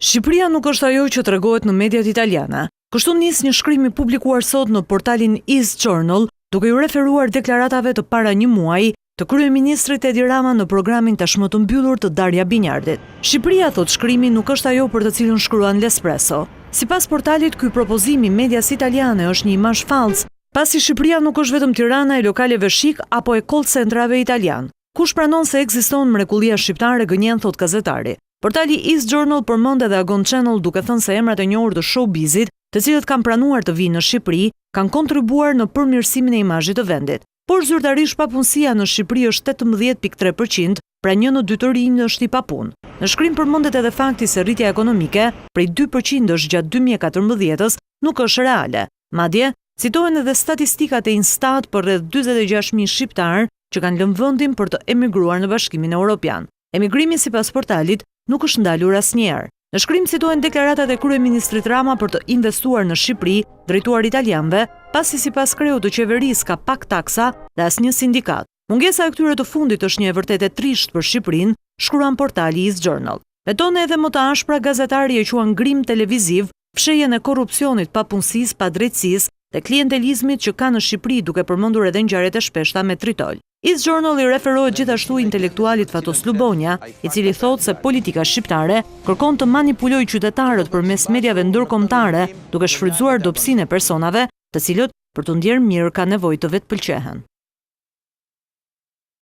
Shqipëria nuk është ajo që tregohet në mediat italiane. Kështu nis një shkrim i publikuar sot në portalin East Journal, duke ju referuar deklaratave të para një muaji të kryeministrit Edi Rama në programin tashmë të mbyllur të Daria Binjardit. Shqipëria, thot shkrimi, nuk është ajo për të cilën shkruan L'Espresso. Sipas portalit, ky propozim i medias italiane është një imazh fallc, pasi Shqipëria nuk është vetëm Tirana e lokaleve shik apo e call centrave italian. Kush pranon se ekziston mrekullia shqiptare, gënjen, thot gazetari. Portali East Journal përmend edhe Agon Channel, duke thënë se emrat e njohur të showbizit, të cilët kanë pranuar të vinë në Shqipëri, kanë kontribuar në përmirësimin e imazhit të vendit. Por zyrtarisht papunësia në Shqipëri është 18.3%, pra 1 në 2 të rinj është i papunë. Në shkrim përmendet edhe fakti se rritja ekonomike prej 2% gjatë 2014-s nuk është reale. Madje, citohen edhe statistikat e Instat për rreth 46.000 shqiptarë që kanë lënë vendin për të emigruar në Bashkimin Evropian. Emigrimi, sipas portalit, nuk është ndalur asnjëherë. Në shkrim citohen deklaratat e kryeministrit Rama për të investuar në Shqipëri, drejtuar italianëve, pasi sipas kreut të qeverisë ka pak taksa dhe asnjë sindikat. Mungesa e këtyre të fundit është një e vërtetë e trisht për Shqipërinë, shkruan portali East Journal. Beton edhe më të ashpra gazetari e quan ngrim televiziv fshehjen e korrupsionit, papunësisë, padrejtësisë dhe klientelizmit që ka në Shqipëri, duke përmendur edhe ngjarjet e shpeshta me Tritol. East Journal i referohet gjithashtu intelektualit Fatos Lubonja, i cili thotë se politika shqiptare kërkon të manipulojë qytetarët përmes mediave ndërkombëtare, duke shfrytzuar dobësinë e personave, të cilët për të ndjerë mirë ka nevojë të vetpëlqehen.